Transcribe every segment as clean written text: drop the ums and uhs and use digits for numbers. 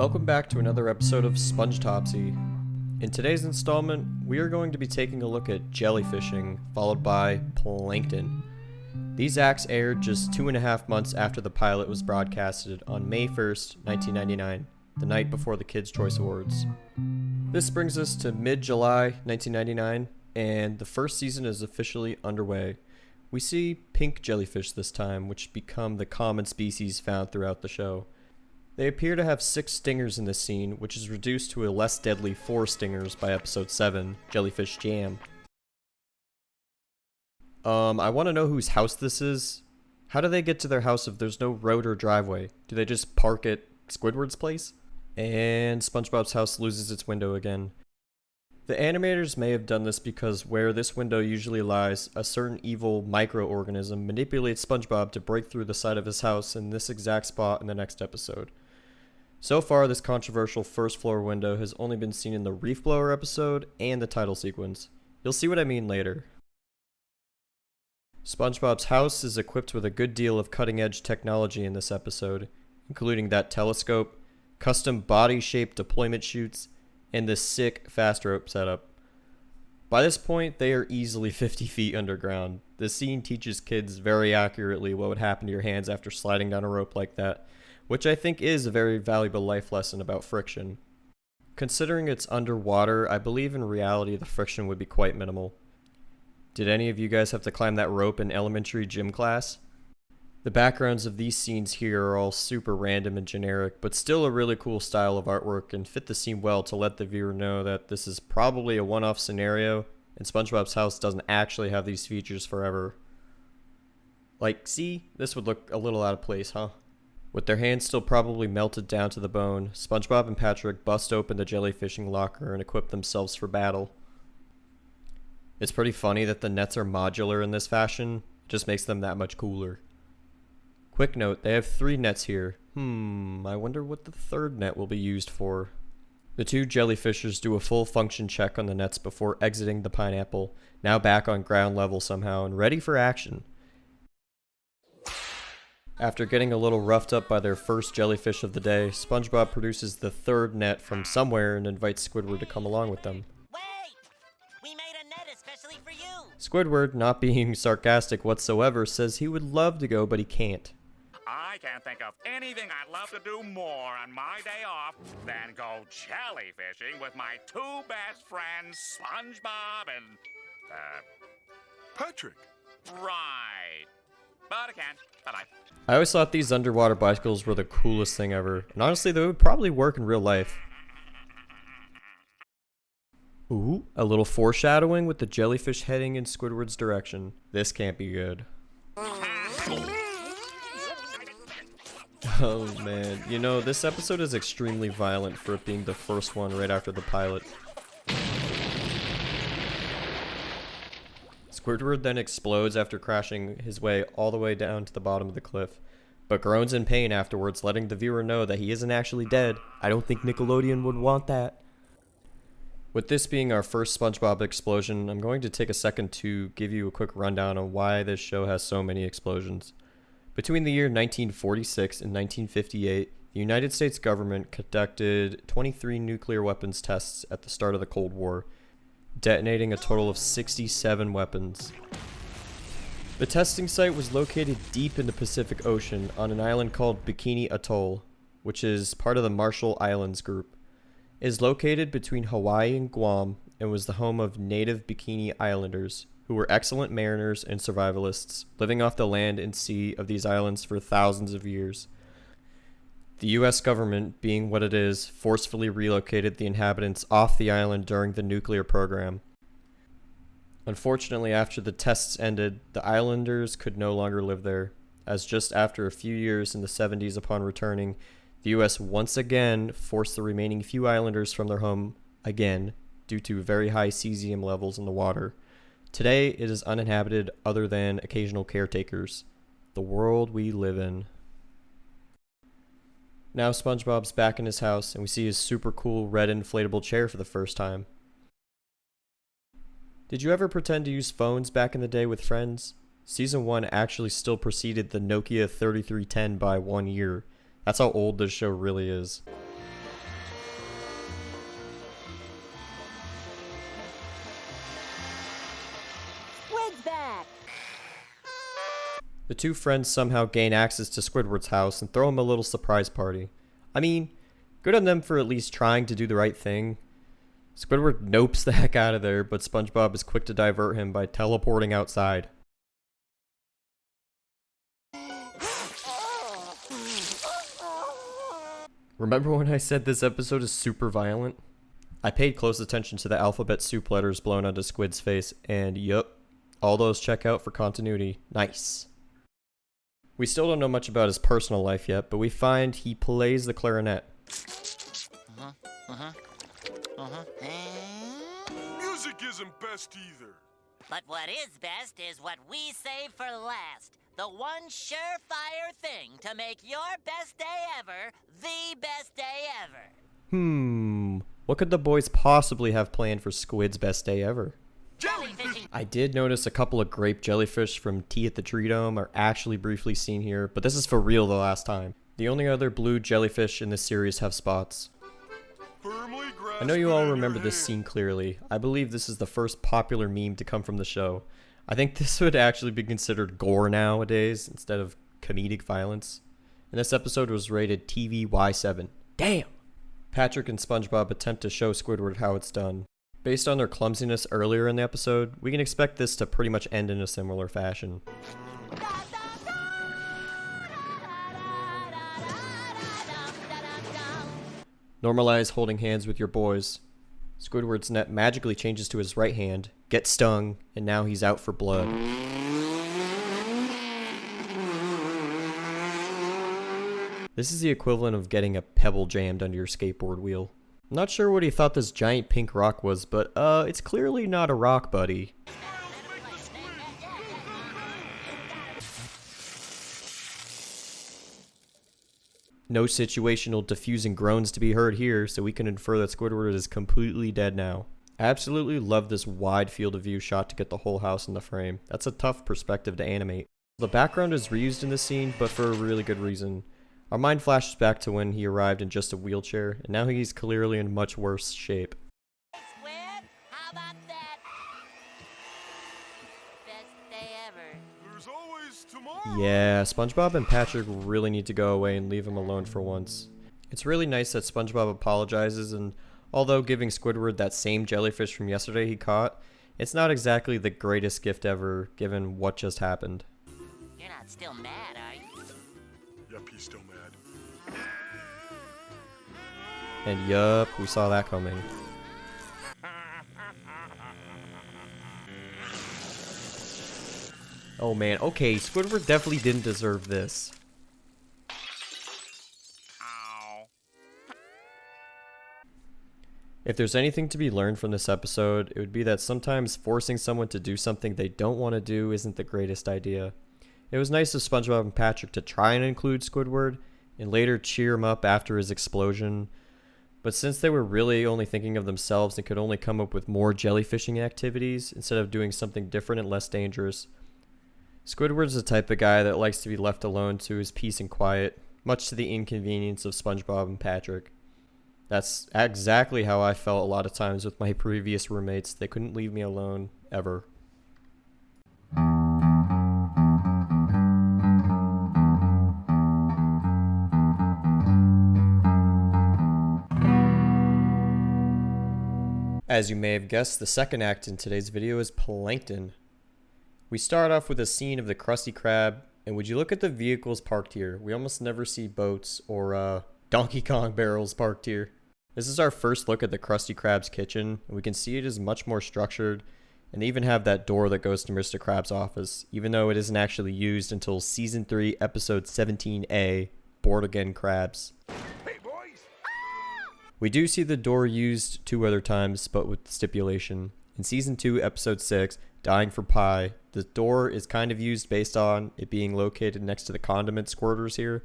Welcome back to another episode of Spongetopsy. In today's installment, we are going to be taking a look at jellyfishing, followed by plankton. These acts aired just 2.5 months after the pilot was broadcasted on May 1st, 1999, the night before the Kids' Choice Awards. This brings us to mid-July 1999, and the first season is officially underway. We see pink jellyfish this time, which become the common species found throughout the show. They appear to have 6 stingers in this scene, which is reduced to a less deadly 4 stingers by episode 7, Jellyfish Jam. I want to know whose house this is. How do they get to their house if there's no road or driveway? Do they just park at Squidward's place? And SpongeBob's house loses its window again. The animators may have done this because where this window usually lies, a certain evil microorganism manipulates SpongeBob to break through the side of his house in this exact spot in the next episode. So far, this controversial first floor window has only been seen in the Reef Blower episode and the title sequence. You'll see what I mean later. SpongeBob's house is equipped with a good deal of cutting-edge technology in this episode, including that telescope, custom body-shaped deployment chutes, and this sick fast rope setup. By this point, they are easily 50 feet underground. This scene teaches kids very accurately what would happen to your hands after sliding down a rope like that, which I think is a very valuable life lesson about friction. Considering it's underwater, I believe in reality the friction would be quite minimal. Did any of you guys have to climb that rope in elementary gym class? The backgrounds of these scenes here are all super random and generic, but still a really cool style of artwork and fit the scene well to let the viewer know that this is probably a one-off scenario and SpongeBob's house doesn't actually have these features forever. Like, see? This would look a little out of place, huh? With their hands still probably melted down to the bone, SpongeBob and Patrick bust open the jellyfishing locker and equip themselves for battle. It's pretty funny that the nets are modular in this fashion, it just makes them that much cooler. Quick note, they have 3 nets here. I wonder what the third net will be used for. The 2 jellyfishers do a full function check on the nets before exiting the pineapple, now back on ground level somehow and ready for action. After getting a little roughed up by their first jellyfish of the day, SpongeBob produces the 3rd net from somewhere and invites Squidward to come along with them. Wait! We made a net especially for you! Squidward, not being sarcastic whatsoever, says he would love to go, but he can't. I can't think of anything I'd love to do more on my day off than go jellyfishing with my 2 best friends, SpongeBob and, Patrick! right. But I can't. Bye-bye. I always thought these underwater bicycles were the coolest thing ever, and honestly they would probably work in real life. Ooh, a little foreshadowing with the jellyfish heading in Squidward's direction. This can't be good. Oh man, you know, this episode is extremely violent for it being the first one right after the pilot. Squidward then explodes after crashing his way all the way down to the bottom of the cliff, but groans in pain afterwards, letting the viewer know that he isn't actually dead. I don't think Nickelodeon would want that. With this being our first SpongeBob explosion, I'm going to take a second to give you a quick rundown on why this show has so many explosions. Between the year 1946 and 1958, the United States government conducted 23 nuclear weapons tests at the start of the Cold War, detonating a total of 67 weapons. The testing site was located deep in the Pacific Ocean on an island called Bikini Atoll, which is part of the Marshall Islands group. It is located between Hawaii and Guam and was the home of native Bikini Islanders, who were excellent mariners and survivalists, living off the land and sea of these islands for thousands of years. The US government, being what it is, forcefully relocated the inhabitants off the island during the nuclear program. Unfortunately, after the tests ended, the islanders could no longer live there, as just after a few years in the 70s upon returning, the US once again forced the remaining few islanders from their home again, due to very high cesium levels in the water. Today, it is uninhabited other than occasional caretakers. The world we live in. Now SpongeBob's back in his house, and we see his super cool red inflatable chair for the first time. Did you ever pretend to use phones back in the day with friends? Season 1 actually still preceded the Nokia 3310 by 1 year. That's how old this show really is. The two friends somehow gain access to Squidward's house and throw him a little surprise party. I mean, good on them for at least trying to do the right thing. Squidward nopes the heck out of there, but SpongeBob is quick to divert him by teleporting outside. Remember when I said this episode is super violent? I paid close attention to the alphabet soup letters blown onto Squid's face, and yup, all those check out for continuity. Nice. We still don't know much about his personal life yet, but we find he plays the clarinet. Music isn't best either. But what is best is what we save for last. The one surefire thing to make your best day ever the best day ever. What could the boys possibly have planned for Squid's best day ever? Jellyfishing. I did notice a couple of grape jellyfish from Tea at the Tree Dome are actually briefly seen here, but this is for real the last time. The only other blue jellyfish in this series have spots. I know you all remember this scene clearly. I believe this is the first popular meme to come from the show. I think this would actually be considered gore nowadays instead of comedic violence. And this episode was rated TVY7. Damn! Patrick and SpongeBob attempt to show Squidward how it's done. Based on their clumsiness earlier in the episode, we can expect this to pretty much end in a similar fashion. Normalize holding hands with your boys. Squidward's net magically changes to his right hand, gets stung, and now he's out for blood. This is the equivalent of getting a pebble jammed under your skateboard wheel. I'm not sure what he thought this giant pink rock was, but it's clearly not a rock, buddy. No situational diffusing groans to be heard here, so we can infer that Squidward is completely dead now. I absolutely love this wide field of view shot to get the whole house in the frame. That's a tough perspective to animate. The background is reused in this scene, but for a really good reason. Our mind flashes back to when he arrived in just a wheelchair, and now he's clearly in much worse shape. Squid, how about that? Best day ever. There's always tomorrow. Yeah, SpongeBob and Patrick really need to go away and leave him alone for once. It's really nice that SpongeBob apologizes, and although giving Squidward that same jellyfish from yesterday he caught, it's not exactly the greatest gift ever given what just happened. You're not still mad, are you? Yep, he's still mad. And yup, we saw that coming. Oh man, okay, Squidward definitely didn't deserve this. Ow. If there's anything to be learned from this episode, it would be that sometimes forcing someone to do something they don't want to do isn't the greatest idea. It was nice of SpongeBob and Patrick to try and include Squidward, and later cheer him up after his explosion. But since they were really only thinking of themselves and could only come up with more jellyfishing activities instead of doing something different and less dangerous, Squidward's the type of guy that likes to be left alone to his peace and quiet, much to the inconvenience of SpongeBob and Patrick. That's exactly how I felt a lot of times with my previous roommates. They couldn't leave me alone, ever. As you may have guessed, the second act in today's video is Plankton. We start off with a scene of the Krusty Krab, and would you look at the vehicles parked here? We almost never see boats or Donkey Kong barrels parked here. This is our first look at the Krusty Krab's kitchen, and we can see it is much more structured, and they even have that door that goes to Mr. Krabs' office, even though it isn't actually used until Season 3, Episode 17A, Bored Again Krabs. We do see the door used 2 other times, but with the stipulation. In Season 2, Episode 6, Dying for Pie, the door is kind of used based on it being located next to the condiment squirters here,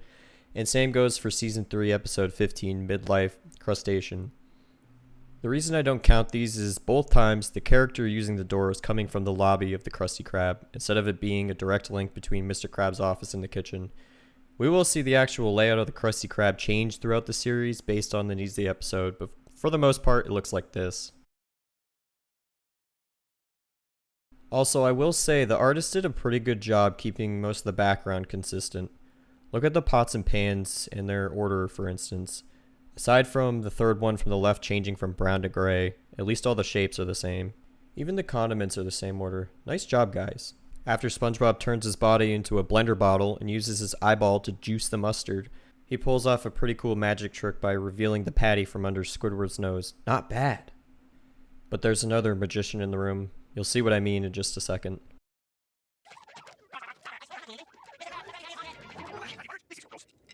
and same goes for Season 3, Episode 15, Midlife Crustacean. The reason I don't count these is both times the character using the door is coming from the lobby of the Krusty Krab, instead of it being a direct link between Mr. Krabs' office and the kitchen. We will see the actual layout of the Krusty Krab change throughout the series based on the needs of the episode, but for the most part, it looks like this. Also, I will say the artist did a pretty good job keeping most of the background consistent. Look at the pots and pans in their order, for instance. Aside from the third one from the left changing from brown to gray, at least all the shapes are the same. Even the condiments are the same order. Nice job, guys. After SpongeBob turns his body into a blender bottle and uses his eyeball to juice the mustard, he pulls off a pretty cool magic trick by revealing the patty from under Squidward's nose. Not bad. But there's another magician in the room. You'll see what I mean in just a second.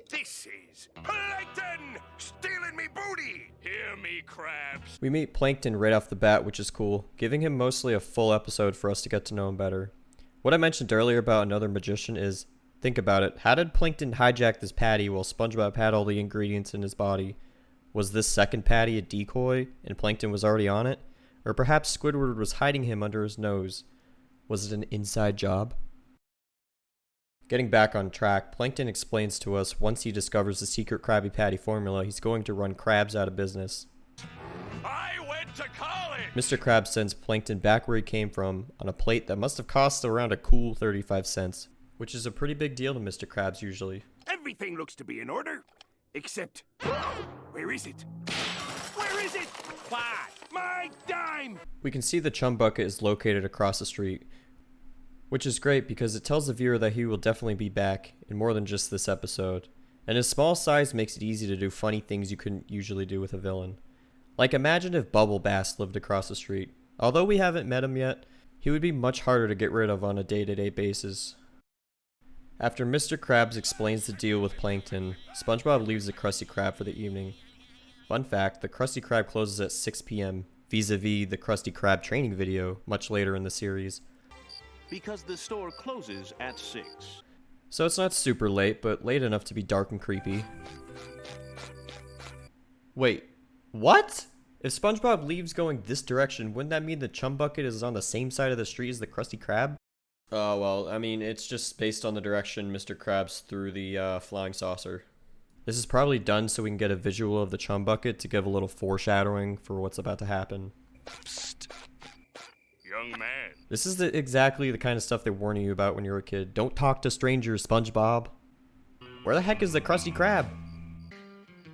This is Plankton stealing me booty. Hear me, Krabs. We meet Plankton right off the bat, which is cool, giving him mostly a full episode for us to get to know him better. What I mentioned earlier about another magician is, think about it, how did Plankton hijack this patty while SpongeBob had all the ingredients in his body? Was this second patty a decoy, and Plankton was already on it? Or perhaps Squidward was hiding him under his nose? Was it an inside job? Getting back on track, Plankton explains to us once he discovers the secret Krabby Patty formula, he's going to run Krabs out of business. I went to college. Mr. Krabs sends Plankton back where he came from on a plate that must have cost around a cool 35 cents, which is a pretty big deal to Mr. Krabs usually. Everything looks to be in order, except where is it? Where is it? What? My dime! We can see the chum bucket is located across the street, which is great because it tells the viewer that he will definitely be back in more than just this episode. And his small size makes it easy to do funny things you couldn't usually do with a villain. Like imagine if Bubble Bass lived across the street. Although we haven't met him yet, he would be much harder to get rid of on a day-to-day basis. After Mr. Krabs explains the deal with Plankton, SpongeBob leaves the Krusty Krab for the evening. Fun fact, the Krusty Krab closes at 6 p.m. vis-a-vis the Krusty Krab training video much later in the series. Because the store closes at 6. So it's not super late, but late enough to be dark and creepy. Wait, what? If SpongeBob leaves going this direction, wouldn't that mean the chum bucket is on the same side of the street as the Krusty Krab? Oh, well, I mean, it's just based on the direction Mr. Krabs threw the flying saucer. This is probably done so we can get a visual of the chum bucket to give a little foreshadowing for what's about to happen. Psst. Young man. This is exactly the kind of stuff they warn you about when you're a kid. Don't talk to strangers, SpongeBob. Where the heck is the Krusty Krab?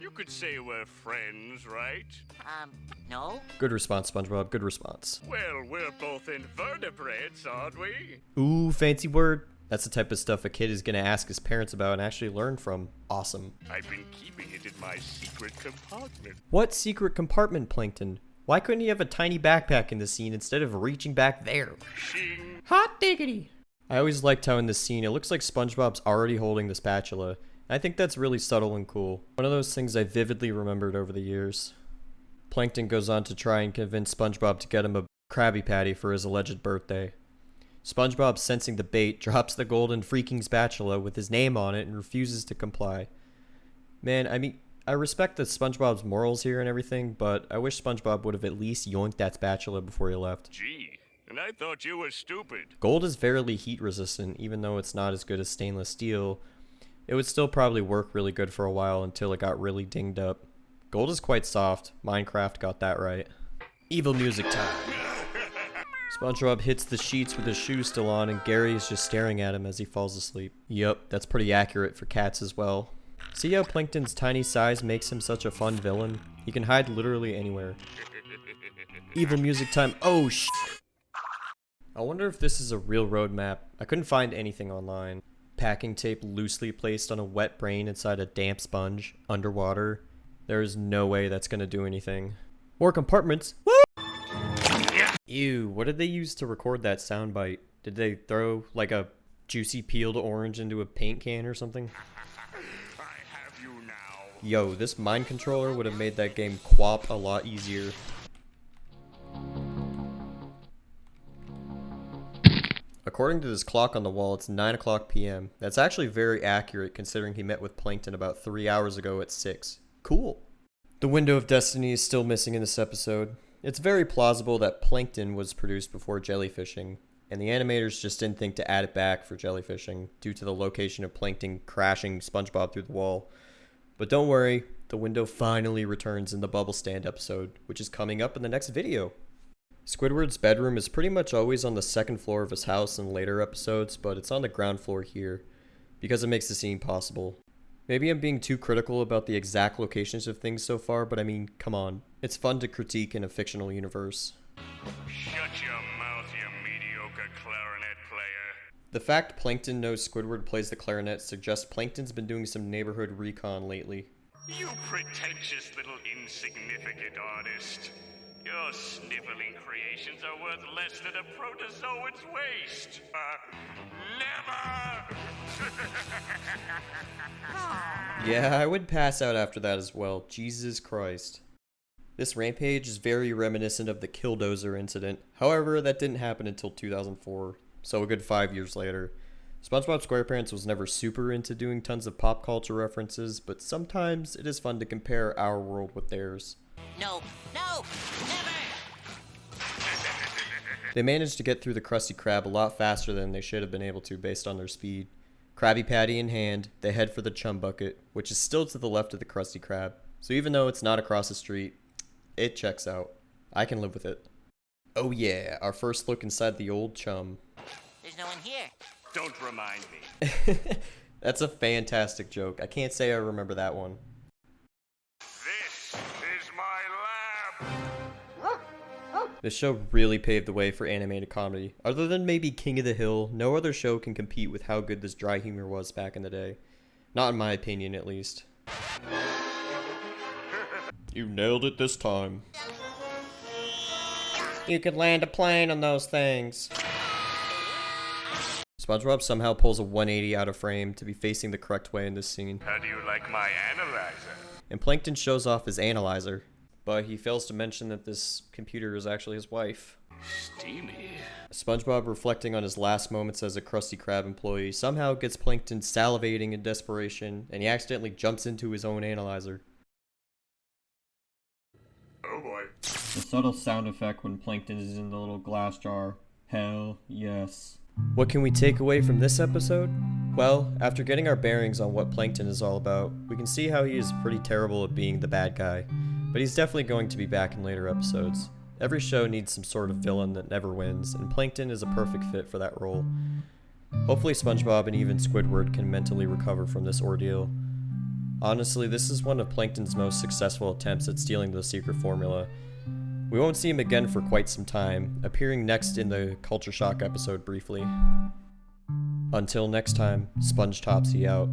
You could say we're friends, right? No? Good response, SpongeBob. Good response. Well, we're both invertebrates, aren't we? Ooh, fancy word. That's the type of stuff a kid is going to ask his parents about and actually learn from. Awesome. I've been keeping it in my secret compartment. What secret compartment, Plankton? Why couldn't he have a tiny backpack in the scene instead of reaching back there? Shing. Hot diggity! I always liked how in this scene it looks like SpongeBob's already holding the spatula. I think that's really subtle and cool. One of those things I vividly remembered over the years. Plankton goes on to try and convince SpongeBob to get him a Krabby Patty for his alleged birthday. SpongeBob, sensing the bait, drops the golden freaking spatula with his name on it and refuses to comply. Man, I mean, I respect the SpongeBob's morals here and everything, but I wish SpongeBob would have at least yoinked that spatula before he left. Gee, and I thought you were stupid. Gold is fairly heat resistant, even though it's not as good as stainless steel. It would still probably work really good for a while until it got really dinged up. Gold is quite soft. Minecraft got that right. Evil music time. SpongeBob hits the sheets with his shoes still on, and Gary is just staring at him as he falls asleep. Yup, that's pretty accurate for cats as well. See how Plankton's tiny size makes him such a fun villain? He can hide literally anywhere. Evil music time. Oh, sh! I wonder if this is a real roadmap. I couldn't find anything online. Packing tape loosely placed on a wet brain inside a damp sponge, underwater. There is no way that's gonna do anything. More compartments. Woo! Ew, what did they use to record that soundbite? Did they throw like a juicy peeled orange into a paint can or something? I have you now. Yo, this mind controller would have made that game quap a lot easier. According to this clock on the wall, it's 9 o'clock p.m. That's actually very accurate considering he met with Plankton about 3 hours ago at 6. Cool. The window of destiny is still missing in this episode. It's very plausible that Plankton was produced before Jellyfishing, and the animators just didn't think to add it back for Jellyfishing due to the location of Plankton crashing SpongeBob through the wall. But don't worry, the window finally returns in the Bubble Stand episode, which is coming up in the next video. Squidward's bedroom is pretty much always on the second floor of his house in later episodes, but it's on the ground floor here, because it makes the scene possible. Maybe I'm being too critical about the exact locations of things so far, but I mean, come on. It's fun to critique in a fictional universe. Shut your mouth, you mediocre clarinet player. The fact Plankton knows Squidward plays the clarinet suggests Plankton's been doing some neighborhood recon lately. You pretentious little insignificant artist. Your sniveling creations are worth less than a protozoan's waste. Never! Yeah, I would pass out after that as well. Jesus Christ. This rampage is very reminiscent of the Killdozer incident. However, that didn't happen until 2004, so a good 5 years later. SpongeBob SquarePants was never super into doing tons of pop culture references, but sometimes it is fun to compare our world with theirs. No, no, never! They managed to get through the Krusty Krab a lot faster than they should have been able to based on their speed. Krabby Patty in hand, they head for the chum bucket, which is still to the left of the Krusty Krab. So even though it's not across the street, it checks out. I can live with it. Oh yeah, our first look inside the old chum. There's no one here. Don't remind me. That's a fantastic joke. I can't say I remember that one. This is my lab. This show really paved the way for animated comedy. Other than maybe King of the Hill, no other show can compete with how good this dry humor was back in the day. Not in my opinion, at least. You nailed it this time. You could land a plane on those things. SpongeBob somehow pulls a 180 out of frame to be facing the correct way in this scene. How do you like my analyzer? And Plankton shows off his analyzer, but he fails to mention that this computer is actually his wife. Steamy. SpongeBob, reflecting on his last moments as a Krusty Krab employee, somehow gets Plankton salivating in desperation, and he accidentally jumps into his own analyzer. Oh boy. The subtle sound effect when Plankton is in the little glass jar. Hell yes. What can we take away from this episode? Well, after getting our bearings on what Plankton is all about, we can see how he is pretty terrible at being the bad guy, but he's definitely going to be back in later episodes. Every show needs some sort of villain that never wins, and Plankton is a perfect fit for that role. Hopefully SpongeBob and even Squidward can mentally recover from this ordeal. Honestly, this is one of Plankton's most successful attempts at stealing the secret formula. We won't see him again for quite some time, appearing next in the Culture Shock episode briefly. Until next time, Spongetopsy out.